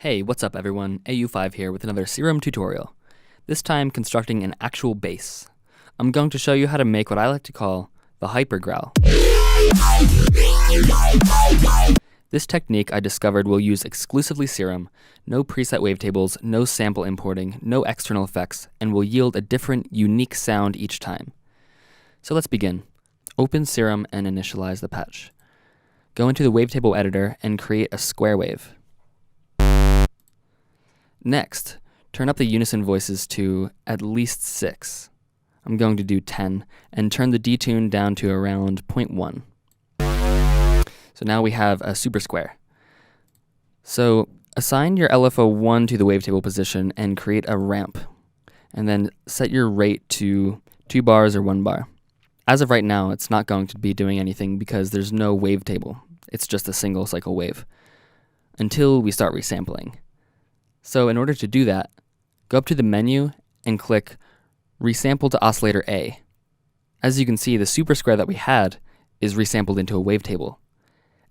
Hey, what's up everyone? Au5 here with another Serum tutorial. This time constructing an actual bass. I'm going to show you how to make what I like to call the HyperGrowl. This technique I discovered will use exclusively Serum, no preset wavetables, no sample importing, no external effects, and will yield a different, unique sound each time. So let's begin. Open Serum and initialize the patch. Go into the wavetable editor and create a square wave. Next, turn up the unison voices to at least 6. I'm going to do 10, and turn the detune down to around 0.1. So now we have a super square. So assign your LFO1 to the wavetable position and create a ramp, and then set your rate to 2 bars or 1 bar. As of right now, it's not going to be doing anything because there's no wavetable. It's just a single cycle wave, until we start resampling. So in order to do that, go up to the menu and click Resample to Oscillator A. As you can see, the super square that we had is resampled into a wavetable.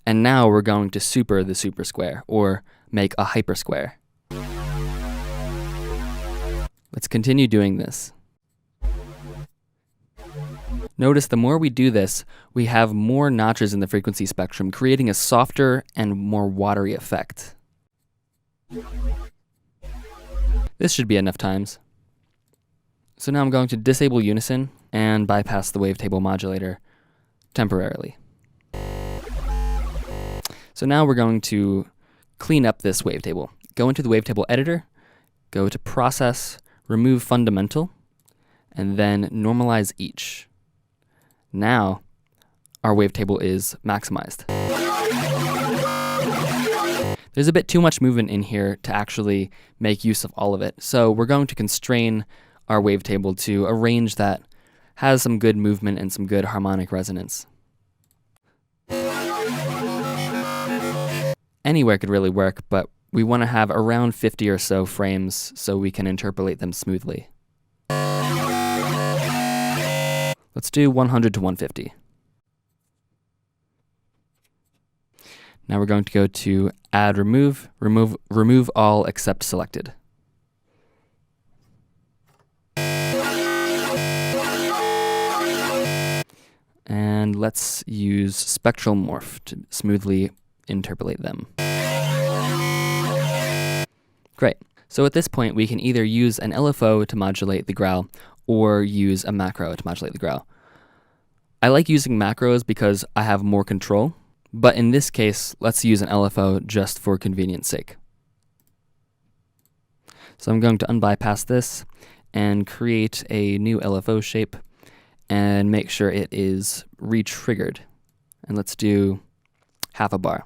And now we're going to super the super square, or make a hypersquare. Let's continue doing this. Notice the more we do this, we have more notches in the frequency spectrum, creating a softer and more watery effect. This should be enough times. So now I'm going to disable unison and bypass the wavetable modulator temporarily. So now we're going to clean up this wavetable. Go into the wavetable editor, go to Process, remove Fundamental, and then normalize each. Now our wavetable is maximized. There's a bit too much movement in here to actually make use of all of it, so we're going to constrain our wavetable to a range that has some good movement and some good harmonic resonance. Anywhere could really work, but we want to have around 50 or so frames so we can interpolate them smoothly. Let's do 100 to 150. Now we're going to go to Add Remove, remove all except selected. And let's use Spectral Morph to smoothly interpolate them. Great. So at this point, we can either use an LFO to modulate the growl or use a macro to modulate the growl. I like using macros because I have more control. But in this case, let's use an LFO just for convenience sake. So I'm going to unbypass this and create a new LFO shape and make sure it is re-triggered. And let's do half a bar.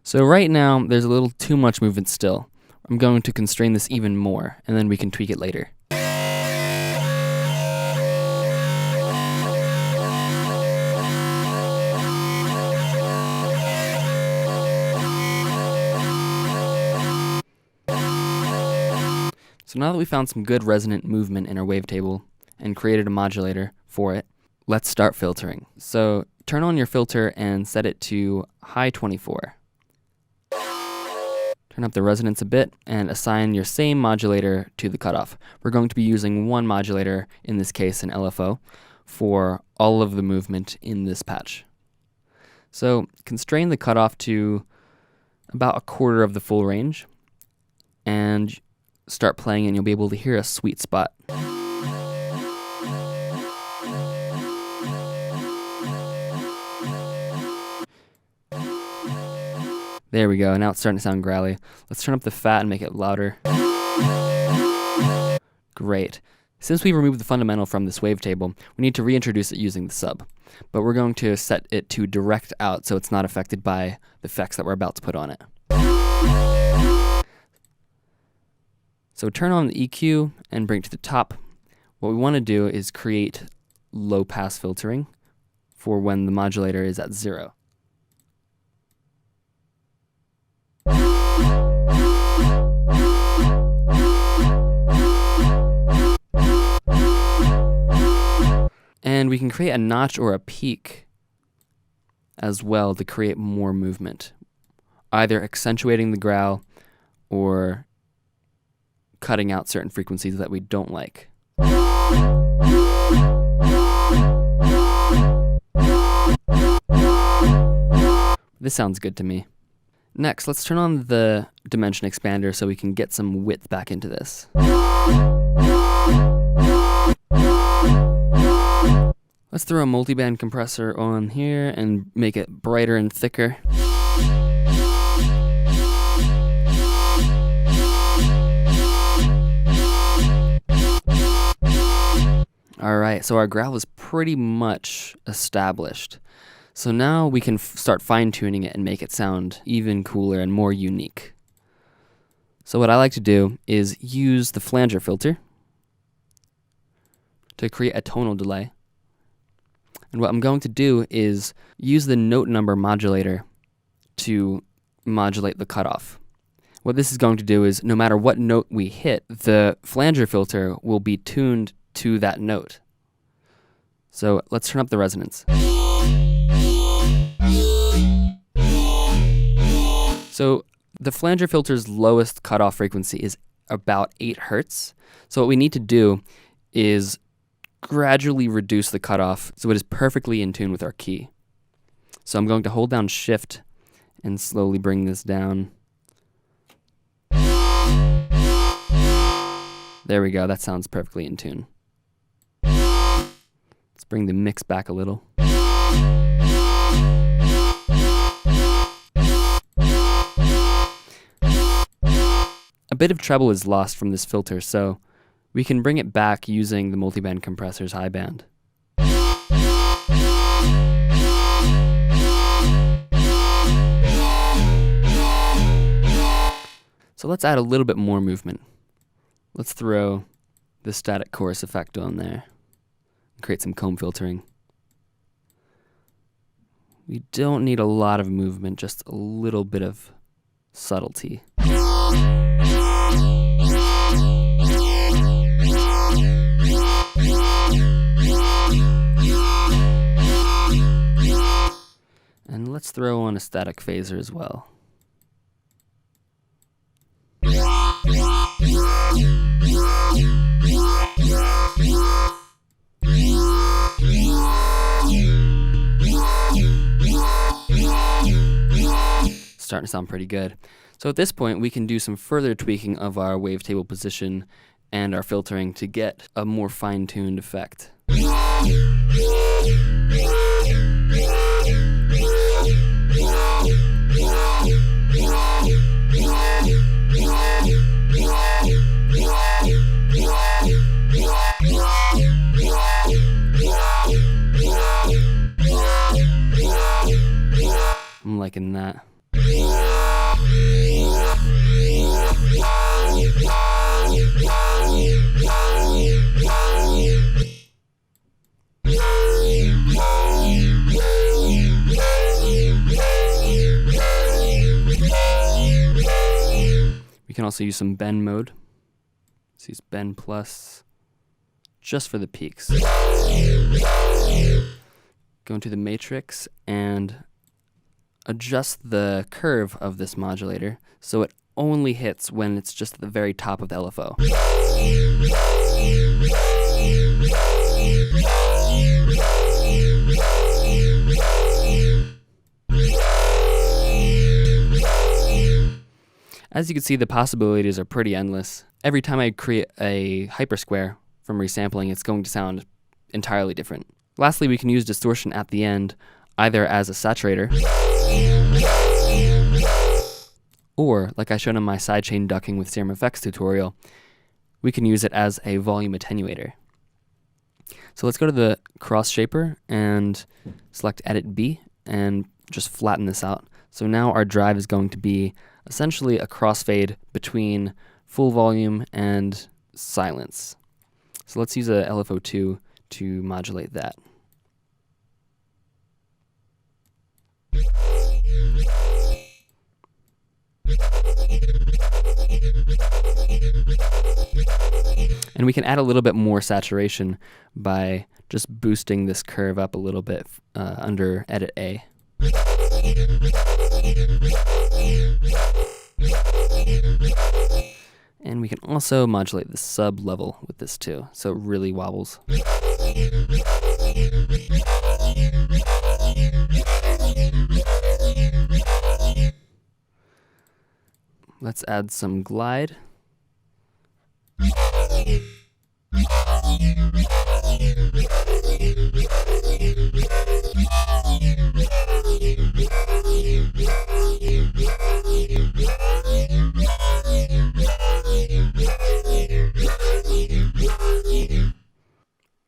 So right now, there's a little too much movement still. I'm going to constrain this even more, and then we can tweak it later. So now that we found some good resonant movement in our wavetable and created a modulator for it, let's start filtering. So turn on your filter and set it to high 24. Turn up the resonance a bit and assign your same modulator to the cutoff. We're going to be using one modulator, in this case an LFO, for all of the movement in this patch. So constrain the cutoff to about a quarter of the full range and start playing and you'll be able to hear a sweet spot. There we go, now it's starting to sound growly. Let's turn up the fat and make it louder. Great. Since we removed the fundamental from this wavetable, we need to reintroduce it using the sub. But we're going to set it to direct out so it's not affected by the effects that we're about to put on it. So turn on the EQ and bring it to the top. What we want to do is create low pass filtering for when the modulator is at 0. And we can create a notch or a peak as well to create more movement. either accentuating the growl or cutting out certain frequencies that we don't like. This sounds good to me. Next, let's turn on the dimension expander so we can get some width back into this. Let's throw a multiband compressor on here and make it brighter and thicker. Alright, so our growl is pretty much established. So now we can start fine-tuning it and make it sound even cooler and more unique. So what I like to do is use the flanger filter to create a tonal delay. And what I'm going to do is use the note number modulator to modulate the cutoff. What this is going to do is no matter what note we hit, the flanger filter will be tuned to that note. So let's turn up the resonance. So the flanger filter's lowest cutoff frequency is about 8 Hertz. So what we need to do is gradually reduce the cutoff so it is perfectly in tune with our key. So I'm going to hold down Shift and slowly bring this down. There we go, that sounds perfectly in tune. Let's bring the mix back a little. A bit of treble is lost from this filter, so we can bring it back using the multiband compressor's high band. So let's add a little bit more movement. Let's throw the static chorus effect on there and create some comb filtering. We don't need a lot of movement, just a little bit of subtlety. And let's throw on a static phaser as well. Starting to sound pretty good. So at this point, we can do some further tweaking of our wavetable position and our filtering to get a more fine-tuned effect. I'm liking that. We can also use some bend mode. Let's use bend plus just for the peaks. Go into the matrix and adjust the curve of this modulator so it only hits when it's just at the very top of the LFO. As you can see, the possibilities are pretty endless. Every time I create a hypersquare from resampling, it's going to sound entirely different. Lastly, we can use distortion at the end, either as a saturator, or, like I showed in my sidechain ducking with Serum effects tutorial, we can use it as a volume attenuator. So let's go to the cross shaper and select Edit B and just flatten this out. So now our drive is going to be essentially a crossfade between full volume and silence. So let's use a LFO2 to modulate that. And we can add a little bit more saturation by just boosting this curve up a little bit under Edit A. And we can also modulate the sub level with this too, so it really wobbles. Let's add some glide.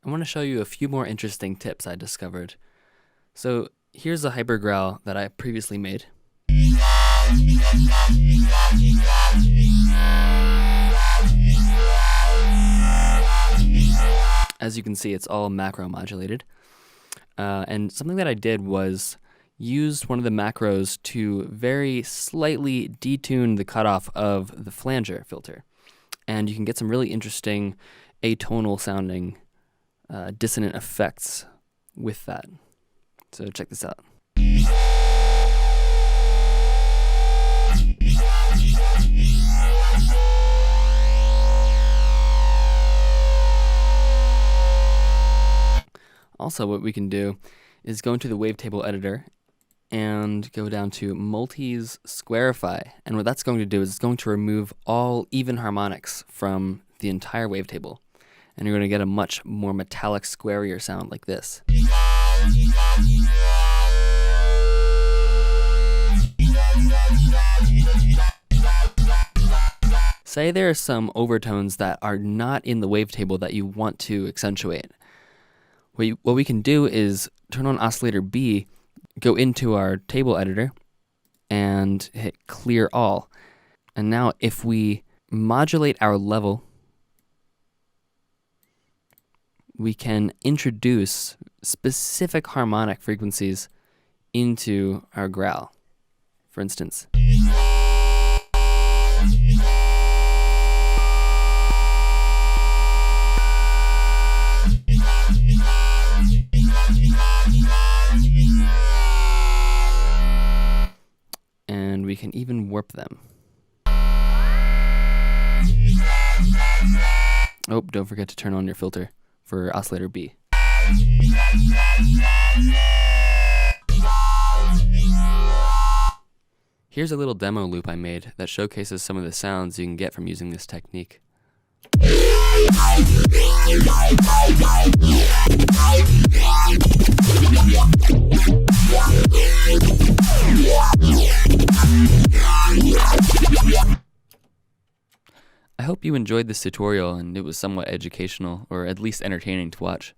I want to show you a few more interesting tips I discovered. So here's a HyperGrowl that I previously made. As you can see, it's all macro modulated. And something that I did was use one of the macros to very slightly detune the cutoff of the flanger filter. And you can get some really interesting atonal sounding dissonant effects with that. So check this out. Also, what we can do is go into the wavetable editor and go down to Multis Squarify. And what that's going to do is it's going to remove all even harmonics from the entire wavetable. And you're going to get a much more metallic, squarier sound like this. Say there are some overtones that are not in the wavetable that you want to accentuate. What we can do is turn on oscillator B, go into our table editor, and hit clear all. And now if we modulate our level, we can introduce specific harmonic frequencies into our growl. For instance, and we can even warp them. Oh, don't forget to turn on your filter for oscillator B. Here's a little demo loop I made that showcases some of the sounds you can get from using this technique. I hope you enjoyed this tutorial and it was somewhat educational, or at least entertaining to watch.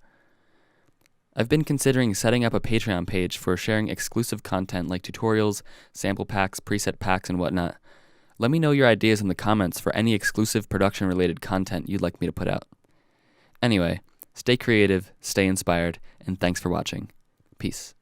I've been considering setting up a Patreon page for sharing exclusive content like tutorials, sample packs, preset packs, and whatnot. Let me know your ideas in the comments for any exclusive production-related content you'd like me to put out. Anyway, stay creative, stay inspired, and thanks for watching. Peace.